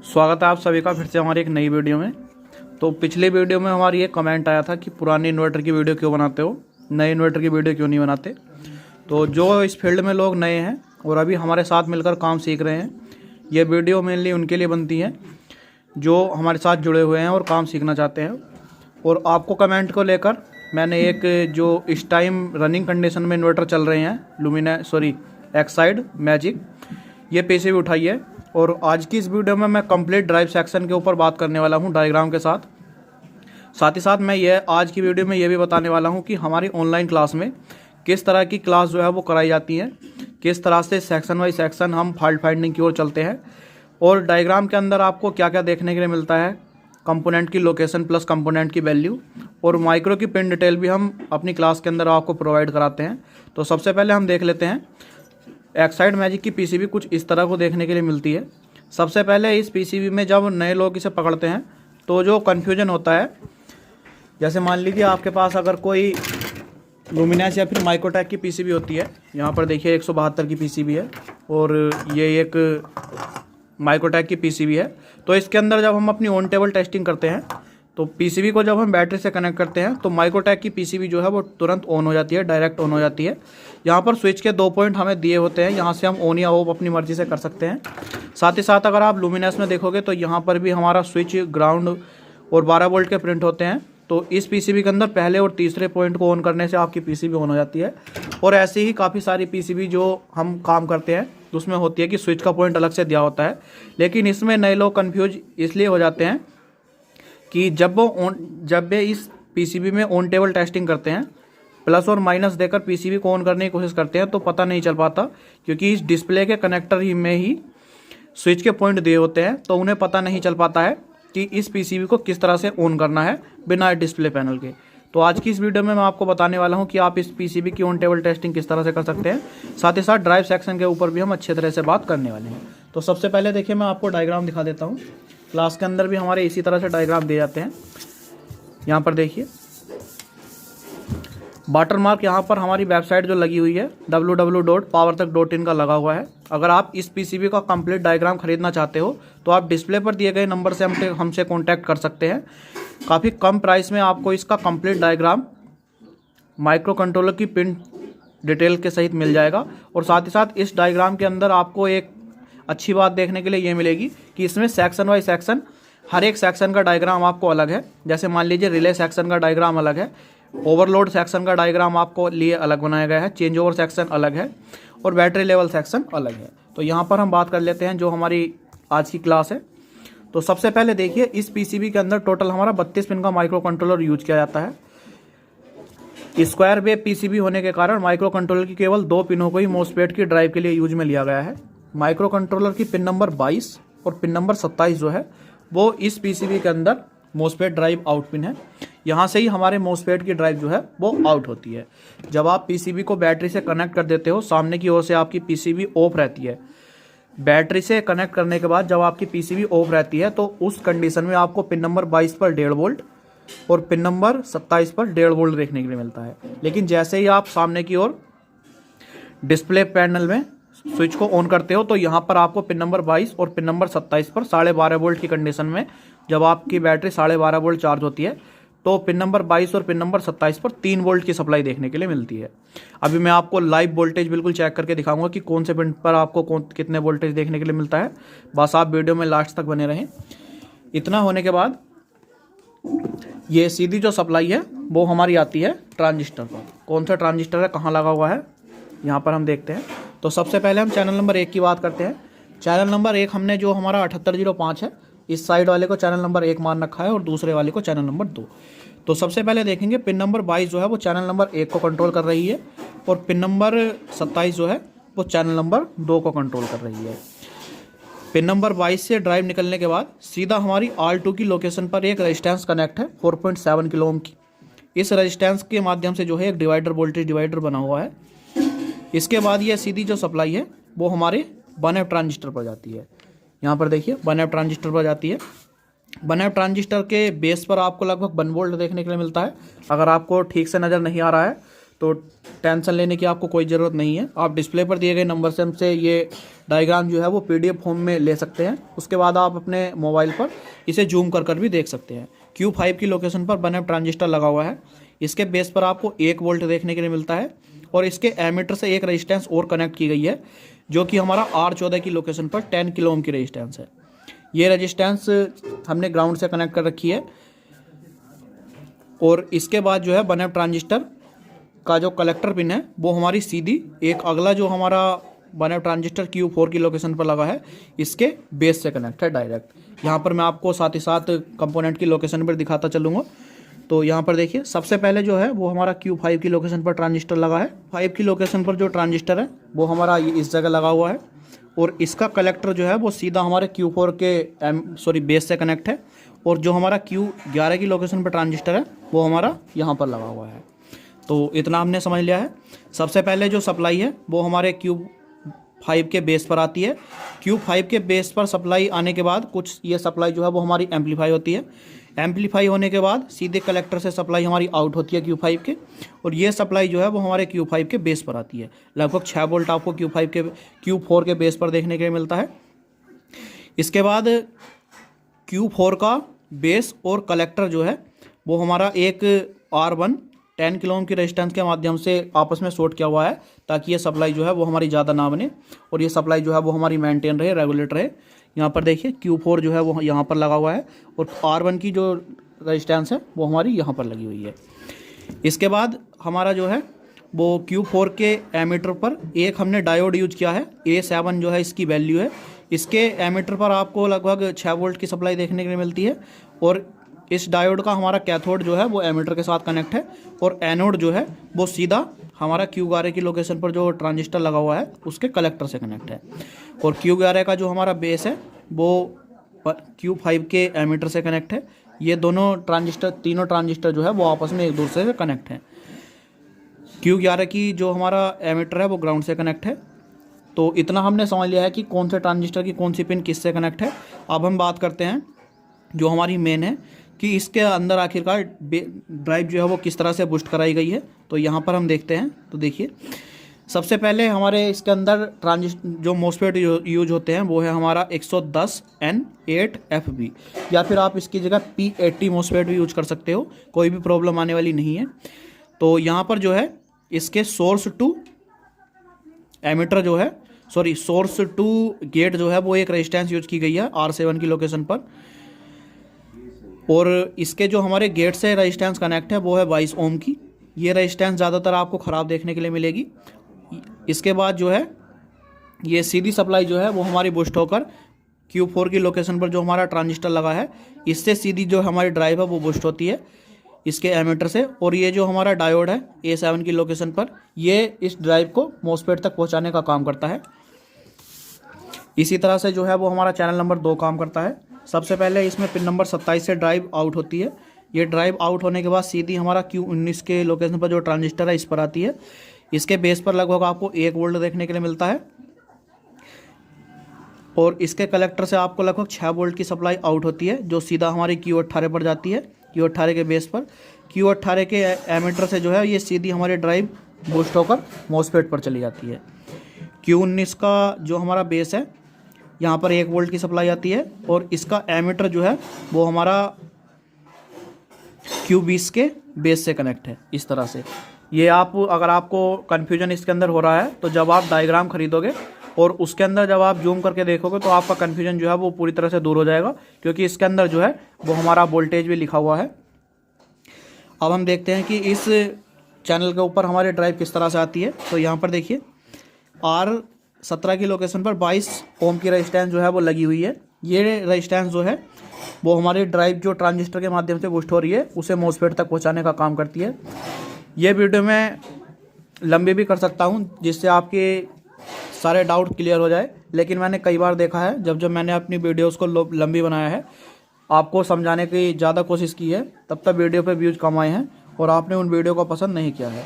स्वागत है आप सभी का फिर से हमारी एक नई वीडियो में। तो पिछले वीडियो में हमारी एक कमेंट आया था कि पुराने इन्वर्टर की वीडियो क्यों बनाते हो, नए इन्वर्टर की वीडियो क्यों नहीं बनाते। तो जो इस फील्ड में लोग नए हैं और अभी हमारे साथ मिलकर काम सीख रहे हैं, ये वीडियो मेनली उनके लिए बनती है जो हमारे साथ जुड़े हुए हैं और काम सीखना चाहते हैं। और आपको कमेंट को लेकर मैंने एक जो इस टाइम रनिंग कंडीशन में इन्वर्टर चल रहे हैं एक्साइड मैजिक, ये पीसीबी उठाई है। और आज की इस वीडियो में मैं कंप्लीट ड्राइव सेक्शन के ऊपर बात करने वाला हूं डायग्राम के साथ ही साथ मैं आज की वीडियो में ये भी बताने वाला हूं कि हमारी ऑनलाइन क्लास में किस तरह की क्लास जो है वो कराई जाती है, किस तरह से सेक्शन बाई सेक्शन हम फॉल्ट फाइंडिंग की ओर चलते हैं और डायग्राम के अंदर आपको क्या क्या देखने के लिए मिलता है, कंपोनेंट की लोकेशन प्लस कंपोनेंट की वैल्यू और माइक्रो की पिन डिटेल भी हम अपनी क्लास के अंदर आपको प्रोवाइड कराते हैं। तो सबसे पहले हम देख लेते हैं एक्साइड मैजिक की पीसीबी कुछ इस तरह को देखने के लिए मिलती है। सबसे पहले इस पीसीबी में जब नए लोग इसे पकड़ते हैं तो जो कन्फ्यूजन होता है, जैसे मान लीजिए आपके पास अगर कोई लुमिनस या फिर माइक्रोटेक की पीसीबी होती है, यहाँ पर देखिए 172 की पीसीबी है और ये एक माइक्रोटेक की पीसीबी है। तो इसके अंदर जब हम अपनी ऑन टेबल टेस्टिंग करते हैं तो पीसीबी को जब हम बैटरी से कनेक्ट करते हैं तो माइक्रोटेक की पीसीबी जो है वो तुरंत ऑन हो जाती है, डायरेक्ट ऑन हो जाती है। यहाँ पर स्विच के 2 पॉइंट हमें दिए होते हैं, यहाँ से हम ऑन या ऑफ अपनी मर्जी से कर सकते हैं। साथ ही साथ अगर आप लुमिनस में देखोगे तो यहाँ पर भी हमारा स्विच, ग्राउंड और 12 वोल्ट के प्रिंट होते हैं। तो इस पीसीबी के अंदर पहले और तीसरे पॉइंट को ऑन करने से आपकी पीसीबी ऑन हो जाती है। और ऐसे ही काफ़ी सारी पीसीबी जो हम काम करते हैं उसमें होती है कि स्विच का पॉइंट अलग से दिया होता है। लेकिन इसमें नए लोग कन्फ्यूज इसलिए हो जाते हैं कि जब वे इस पीसीबी में ऑन टेबल टेस्टिंग करते हैं, प्लस और माइनस देकर पीसीबी को ऑन करने की कोशिश करते हैं तो पता नहीं चल पाता, क्योंकि इस डिस्प्ले के कनेक्टर ही में ही स्विच के पॉइंट दिए होते हैं। तो उन्हें पता नहीं चल पाता है कि इस पीसीबी को किस तरह से ऑन करना है बिना डिस्प्ले पैनल के। तो आज की इस वीडियो में मैं आपको बताने वाला हूं कि आप इस पीसीबी की ऑन टेबल टेस्टिंग किस तरह से कर सकते हैं। साथ ही साथ ड्राइव सेक्शन के ऊपर भी हम अच्छे तरह से बात करने वाले हैं। तो सबसे पहले देखिए, मैं आपको डायग्राम दिखा देता हूँ। क्लास के अंदर भी हमारे इसी तरह से डायग्राम दिए जाते हैं। यहाँ पर देखिए वाटरमार्क यहाँ पर हमारी वेबसाइट जो लगी हुई है www.powertech.in का लगा हुआ है। अगर आप इस पीसीबी का कंप्लीट डायग्राम खरीदना चाहते हो तो आप डिस्प्ले पर दिए गए नंबर से हमसे कांटेक्ट कर सकते हैं। काफ़ी कम प्राइस में आपको इसका कंप्लीट डायग्राम माइक्रो कंट्रोलर की पिन डिटेल के सहित मिल जाएगा। और साथ ही साथ इस डायग्राम के अंदर आपको एक अच्छी बात देखने के लिए ये मिलेगी कि इसमें सेक्शन बाई सेक्शन हर एक सेक्शन का डायग्राम आपको अलग है। जैसे मान लीजिए रिले सेक्शन का डायग्राम अलग है, ओवरलोड सेक्शन का डायग्राम आपको लिए अलग बनाया गया है, चेंज ओवर सेक्शन अलग है और बैटरी लेवल सेक्शन अलग है। तो यहाँ पर हम बात कर लेते हैं जो हमारी आज की क्लास है। तो सबसे पहले देखिए, इस पीसीबी के अंदर टोटल हमारा 32 पिन का माइक्रो कंट्रोलर यूज किया जाता है। स्क्वायर वेव पीसीबी होने के कारण माइक्रो कंट्रोलर की केवल 2 पिनों को ही मोस्फेट की ड्राइव के लिए यूज में लिया गया है। माइक्रो कंट्रोलर की पिन नंबर 22 और पिन नंबर 27 जो है वो इस पीसीबी के अंदर मोस्फेट ड्राइव आउट पिन है। यहाँ से ही हमारे मोस्फेट की ड्राइव जो है वो आउट होती है। जब आप पीसीबी को बैटरी से कनेक्ट कर देते हो, सामने की ओर से आपकी पीसीबी ऑफ रहती है। बैटरी से कनेक्ट करने के बाद जब आपकी पीसीबी ऑफ रहती है तो उस कंडीशन में आपको पिन नंबर 22 पर 1.5 वोल्ट और पिन नंबर 27 पर 1.5 वोल्ट देखने के लिए मिलता है। लेकिन जैसे ही आप सामने की ओर डिस्प्ले पैनल में स्विच को ऑन करते हो तो यहाँ पर आपको पिन नंबर 22 और पिन नंबर 27 पर 12.5 वोल्ट की कंडीशन में जब आपकी बैटरी 12.5 वोल्ट चार्ज होती है तो पिन नंबर 22 और पिन नंबर 27 पर 3 वोल्ट की सप्लाई देखने के लिए मिलती है। अभी मैं आपको लाइव वोल्टेज बिल्कुल चेक करके दिखाऊंगा कि कौन से पिन पर आपको कितने वोल्टेज देखने के लिए मिलता है। बस आप वीडियो में लास्ट तक बने रहें। इतना होने के बाद ये सीधी जो सप्लाई है वो हमारी आती है ट्रांजिस्टर पर। कौन सा ट्रांजिस्टर है, कहाँ लगा हुआ है, यहाँ पर हम देखते हैं। तो सबसे पहले हम चैनल नंबर 1 की बात करते हैं। चैनल नंबर 1 हमने जो हमारा 7805 है, इस साइड वाले को चैनल नंबर 1 मान रखा है और दूसरे वाले को चैनल नंबर 2। तो सबसे पहले देखेंगे पिन नंबर 22 जो है वो चैनल नंबर 1 को कंट्रोल कर रही है और पिन नंबर 27 जो है वो चैनल नंबर 2 को कंट्रोल कर रही है। पिन नंबर 22 से ड्राइव निकलने के बाद सीधा हमारी R2 की लोकेशन पर एक रेजिस्टेंस कनेक्ट है 4.7 किलो ओम की। इस रेजिस्टेंस के माध्यम से जो है एक डिवाइडर, वोल्टेज डिवाइडर बना हुआ है। इसके बाद ये सीधी जो सप्लाई है वो हमारे 1F ट्रांजिस्टर पर जाती है। यहाँ पर देखिए 1F ट्रांजिस्टर पर जाती है। 1F ट्रांजिस्टर के बेस पर आपको लगभग 1 वोल्ट देखने के लिए मिलता है। अगर आपको ठीक से नज़र नहीं आ रहा है तो टेंशन लेने की आपको कोई ज़रूरत नहीं है। आप डिस्प्ले पर दिए गए नंबर से हमसे ये डायग्राम जो है वो PDF फॉर्म में ले सकते हैं। उसके बाद आप अपने मोबाइल पर इसे जूम कर भी देख सकते हैं। Q5 की लोकेशन पर 1 amp ट्रांजिस्टर लगा हुआ है। इसके बेस पर आपको 1 वोल्ट देखने के लिए मिलता है और इसके एमीटर से एक रेजिस्टेंस और कनेक्ट की गई है जो कि हमारा R14 की लोकेशन पर 10 किलो ओम की रेजिस्टेंस है। ये रेजिस्टेंस हमने ग्राउंड से कनेक्ट कर रखी है और इसके बाद जो है 1 amp ट्रांजिस्टर का जो कलेक्टर पिन है वो हमारी सीधी एक अगला जो हमारा 1 amp ट्रांजिस्टर Q4 की लोकेशन पर लगा है इसके बेस से कनेक्ट है डायरेक्ट। यहाँ पर मैं आपको साथ ही साथ कंपोनेंट की लोकेशन पर दिखाता चलूँगा। तो यहाँ पर देखिए सबसे पहले जो है वो हमारा Q5 की लोकेशन पर ट्रांजिस्टर लगा है। 5 की लोकेशन पर जो ट्रांजिस्टर है वो हमारा इस जगह लगा हुआ है और इसका कलेक्टर जो है वो सीधा हमारे Q4 के बेस से कनेक्ट है और जो हमारा Q11 की लोकेशन पर ट्रांजिस्टर है वो हमारा यहाँ पर लगा हुआ है। तो इतना हमने समझ लिया है। सबसे पहले जो सप्लाई है वो हमारे Q5 के बेस पर आती है। Q5 के बेस पर सप्लाई आने के बाद कुछ ये सप्लाई जो है वो हमारी एम्पलीफाई होती है। एम्पलीफाई होने के बाद सीधे कलेक्टर से सप्लाई हमारी आउट होती है Q5 के और ये सप्लाई जो है वो हमारे Q5 के बेस पर आती है। लगभग 6 वोल्ट आपको Q4 के बेस पर देखने के लिए मिलता है। इसके बाद Q4 का बेस और कलेक्टर जो है वो हमारा एक R1 10 किलो ओम की रेजिस्टेंस के माध्यम से आपस में शॉर्ट किया हुआ है ताकि ये सप्लाई जो है वो हमारी ज़्यादा ना बने और ये सप्लाई जो है वो हमारी मेंटेन रहे, रेगुलेट रहे। यहाँ पर देखिए Q4 जो है वो यहाँ पर लगा हुआ है और R1 की जो रेजिस्टेंस है वो हमारी यहाँ पर लगी हुई है। इसके बाद हमारा जो है वो Q4 के एमीटर पर एक हमने डायोड यूज किया है। A7 जो है इसकी वैल्यू है। इसके एमीटर पर आपको लगभग 6 वोल्ट की सप्लाई देखने के लिए मिलती है और इस डायोड का हमारा कैथोड जो है वो एमीटर के साथ कनेक्ट है और एनोड जो है वो सीधा हमारा Q11 की लोकेशन पर जो ट्रांजिस्टर लगा हुआ है उसके कलेक्टर से कनेक्ट है और Q11 का जो हमारा बेस है वो Q5 के एमीटर से कनेक्ट है। ये तीनों ट्रांजिस्टर जो है वो आपस में एक दूसरे से कनेक्ट हैं। Q11 की जो हमारा एमीटर है वो ग्राउंड से कनेक्ट है। तो इतना हमने समझ लिया है कि कौन से ट्रांजिस्टर की कौन सी पिन किससे कनेक्ट है। अब हम बात करते हैं जो हमारी मेन है कि इसके अंदर आखिरकार ड्राइव जो है वो किस तरह से बूस्ट कराई गई है। तो यहाँ पर हम देखते हैं। तो देखिए सबसे पहले हमारे इसके अंदर जो मोसफेट यूज होते हैं वो है हमारा 110N8FB या फिर आप इसकी जगह P80 मोसफेट भी यूज कर सकते हो, कोई भी प्रॉब्लम आने वाली नहीं है। तो यहाँ पर जो है इसके सोर्स टू गेट जो है वो एक रेजिस्टेंस यूज की गई है R7 की लोकेशन पर और इसके जो हमारे गेट से रेजिस्टेंस कनेक्ट है वो है 22 ओम की। ये रेजिस्टेंस ज़्यादातर आपको ख़राब देखने के लिए मिलेगी। इसके बाद जो है ये सीधी सप्लाई जो है वो हमारी बूस्ट होकर Q4 की लोकेशन पर जो हमारा ट्रांजिस्टर लगा है इससे सीधी जो हमारी ड्राइव है वो बूस्ट होती है इसके एमीटर से और ये जो हमारा डायोड है A7 की लोकेशन पर ये इस ड्राइव को मोसफेट तक पहुंचाने का काम करता है। इसी तरह से जो है वो हमारा चैनल नंबर 2 काम करता है। सबसे पहले इसमें पिन नंबर 27 से ड्राइव आउट होती है। ये ड्राइव आउट होने के बाद सीधी हमारा Q19 के लोकेशन पर जो ट्रांजिस्टर है इस पर आती है। इसके बेस पर लगभग आपको 1 वोल्ट देखने के लिए मिलता है और इसके कलेक्टर से आपको लगभग 6 वोल्ट की सप्लाई आउट होती है जो सीधा हमारी Q18 पर जाती है। Q18 के बेस पर Q18 के एमीटर से जो है ये सीधी हमारी ड्राइव बूस्ट होकर मॉसफेट पर चली जाती है। Q19 का जो हमारा बेस है यहाँ पर 1 वोल्ट की सप्लाई आती है और इसका एमीटर जो है वो हमारा Q20 के बेस से कनेक्ट है। इस तरह से ये अगर आपको कन्फ्यूजन इसके अंदर हो रहा है तो जब आप डायग्राम खरीदोगे और उसके अंदर जब आप जूम करके देखोगे तो आपका कन्फ्यूजन जो है वो पूरी तरह से दूर हो जाएगा क्योंकि इसके अंदर जो है वो हमारा वोल्टेज भी लिखा हुआ है। अब हम देखते हैं कि इस चैनल के ऊपर हमारी ड्राइव किस तरह से आती है। तो यहाँ पर देखिए R17 की लोकेशन पर 22 ओम की रेजिस्टेंस जो है वो लगी हुई है। ये रेजिस्टेंस जो है वो हमारी ड्राइव जो ट्रांजिस्टर के माध्यम से बूस्ट हो रही है उसे मॉसफेट तक पहुँचाने का काम करती है। ये वीडियो मैं लंबी भी कर सकता हूँ जिससे आपके सारे डाउट क्लियर हो जाए, लेकिन मैंने कई बार देखा है जब मैंने अपनी वीडियोस को लंबी बनाया है, आपको समझाने की ज़्यादा कोशिश की है, तब वीडियो पे व्यूज़ कम आए हैं और आपने उन वीडियो को पसंद नहीं किया है।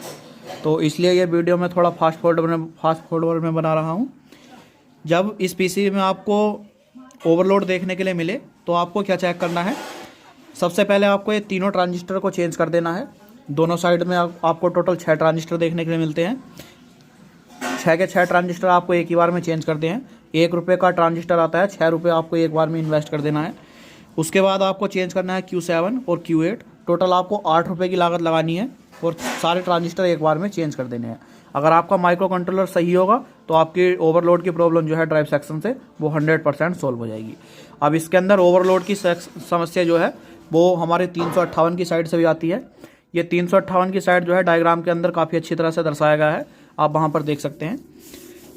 तो इसलिए ये वीडियो मैं थोड़ा फास्ट फॉरवर्ड में बना रहा हूँ। जब इस पीसी में आपको ओवरलोड देखने के लिए मिले तो आपको क्या चेक करना है, सबसे पहले आपको ये तीनों ट्रांजिस्टर को चेंज कर देना है। दोनों साइड में आपको टोटल 6 ट्रांजिस्टर देखने के लिए मिलते हैं। 6 के 6 ट्रांजिस्टर आपको एक ही बार में चेंज कर दें हैं। 1 रुपये का ट्रांजिस्टर आता है, 6 रुपये आपको एक बार में इन्वेस्ट कर देना है। उसके बाद आपको चेंज करना है Q7 और Q8। टोटल आपको 8 रुपये की लागत लगानी है और सारे ट्रांजिस्टर एक बार में चेंज कर देने हैं। अगर आपका माइक्रो कंट्रोलर सही होगा तो आपकी ओवरलोड की प्रॉब्लम जो है ड्राइव सेक्शन से वो 100% सॉल्व हो जाएगी। अब इसके अंदर ओवरलोड की समस्या जो है वो हमारे 358 की साइड से भी आती है। ये 358 की साइड जो है डायग्राम के अंदर काफ़ी अच्छी तरह से दर्शाया गया है, आप वहाँ पर देख सकते हैं।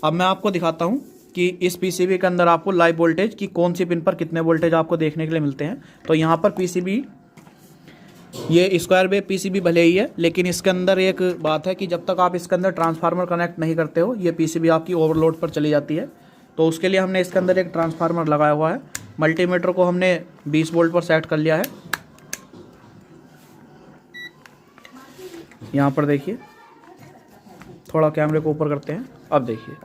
अब मैं आपको दिखाता हूँ कि इस पीसीबी के अंदर आपको लाइव वोल्टेज की कौन सी पिन पर कितने वोल्टेज आपको देखने के लिए मिलते हैं। तो यहाँ पर पीसीबी, ये स्क्वायर वेव पीसीबी भले ही है, लेकिन इसके अंदर एक बात है कि जब तक आप इसके अंदर ट्रांसफार्मर कनेक्ट नहीं करते हो ये पीसीबी आपकी ओवरलोड पर चली जाती है। तो उसके लिए हमने इसके अंदर एक ट्रांसफार्मर लगाया हुआ है। मल्टीमीटर को हमने 20 वोल्ट पर सेट कर लिया है। यहाँ पर देखिए, थोड़ा कैमरे को ऊपर करते हैं। अब देखिए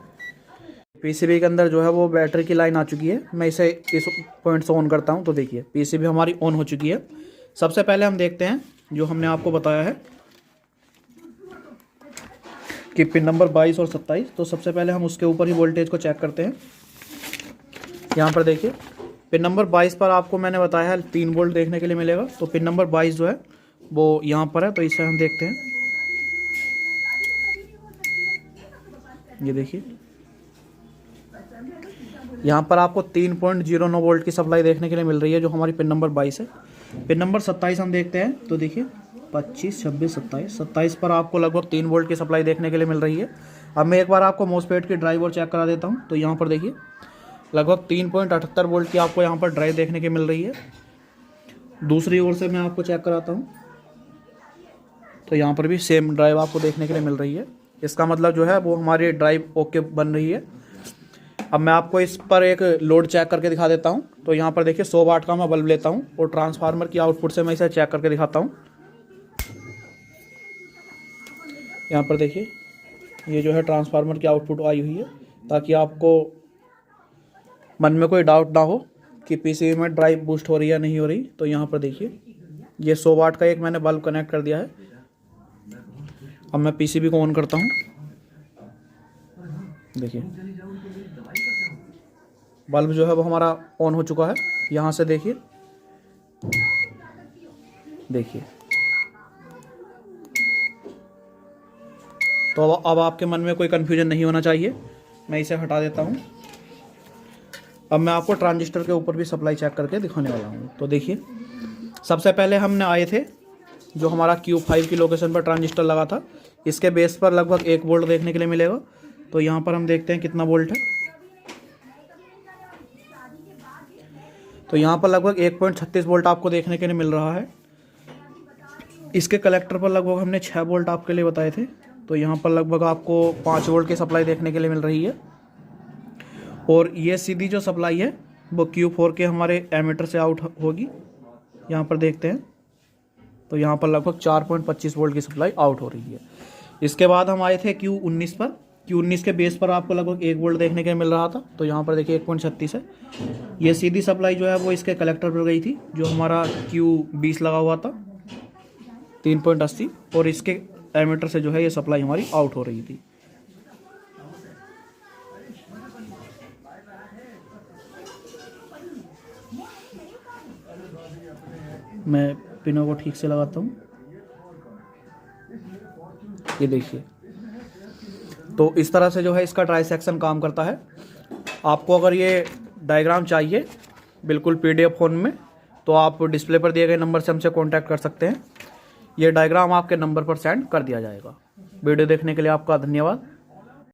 पीसीबी के अंदर जो है वो बैटरी की लाइन आ चुकी है। मैं इसे इस पॉइंट से ऑन करता हूँ तो देखिए पीसीबी हमारी ऑन हो चुकी है। सबसे पहले हम देखते हैं जो हमने आपको बताया है कि पिन नंबर 22 और 27। तो सबसे पहले हम उसके ऊपर ही वोल्टेज को चेक करते हैं। यहाँ पर देखिए पिन नंबर 22 पर आपको मैंने बताया है 3 वोल्ट देखने के लिए मिलेगा। तो पिन नंबर 22 जो है वो यहाँ पर है, तो इसे हम देखते हैं। ये देखिए यहाँ पर आपको 3.09 वोल्ट की सप्लाई देखने के लिए मिल रही है जो हमारी पिन नंबर 22 है। पिन नंबर 27 हम देखते हैं तो देखिए 25, 26, 27 पर आपको लगभग 3 वोल्ट की सप्लाई देखने के लिए मिल रही है। अब मैं एक बार आपको मोसफेट की ड्राइव और चेक करा देता हूँ। तो यहाँ पर देखिए लगभग 3.78 वोल्ट की आपको यहाँ पर ड्राइव देखने के मिल रही है। दूसरी ओर से मैं आपको चेक कराता हूँ तो यहाँ पर भी सेम ड्राइव आपको देखने के लिए मिल रही है। इसका मतलब जो है वो हमारी ड्राइव ओके बन रही है। अब मैं आपको इस पर एक लोड चेक करके दिखा देता हूँ। तो यहाँ पर देखिए 100 वाट का मैं बल्ब लेता हूँ और ट्रांसफार्मर की आउटपुट से मैं इसे चेक करके दिखाता हूँ। यहाँ पर देखिए ये जो है ट्रांसफार्मर की आउटपुट आई हुई है, ताकि आपको मन में कोई डाउट ना हो कि पीसीबी में ड्राइव बूस्ट हो रही है या नहीं हो रही। तो यहाँ पर देखिए ये 100 वाट का एक मैंने बल्ब कनेक्ट कर दिया है। अब मैं पीसीबी को ऑन करता हूँ। देखिए बल्ब जो है वो हमारा ऑन हो चुका है। यहाँ से देखिए तो अब आपके मन में कोई कन्फ्यूजन नहीं होना चाहिए। मैं इसे हटा देता हूँ। अब मैं आपको ट्रांजिस्टर के ऊपर भी सप्लाई चेक करके दिखाने वाला हूँ। तो देखिए सबसे पहले हमने आए थे जो हमारा Q5 की लोकेशन पर ट्रांजिस्टर लगा था। इसके बेस पर लगभग 1 वोल्ट देखने के लिए मिलेगा। तो यहाँ पर हम देखते हैं कितना वोल्ट है। तो यहाँ पर लगभग 1.36 वोल्ट आपको देखने के लिए मिल रहा है। इसके कलेक्टर पर लगभग हमने 6 वोल्ट आपके लिए बताए थे। तो यहाँ पर लगभग आपको 5 वोल्ट की सप्लाई देखने के लिए मिल रही है। और ये सीधी जो सप्लाई है वो Q4 के हमारे एमीटर से आउट होगी। यहाँ पर देखते हैं तो यहाँ पर लगभग 4.25 वोल्ट की सप्लाई आउट हो रही है। इसके बाद हम आए थे Q19 पर। Q19 के बेस पर आपको लगभग 1 वोल्ट देखने के मिल रहा था। तो यहाँ पर देखिए 1.36 है। ये सीधी सप्लाई जो है वो इसके कलेक्टर पर गई थी जो हमारा Q20 लगा हुआ था 3.80, और इसके एमीटर से जो है ये सप्लाई हमारी आउट हो रही थी। मैं पिनों को ठीक से लगाता हूँ। ये देखिए तो इस तरह से जो है इसका ट्राई सेक्शन काम करता है। आपको अगर ये डायग्राम चाहिए बिल्कुल PDF फॉर्म में तो आप डिस्प्ले पर दिए गए नंबर से हमसे कांटेक्ट कर सकते हैं। ये डायग्राम आपके नंबर पर सेंड कर दिया जाएगा। वीडियो देखने के लिए आपका धन्यवाद।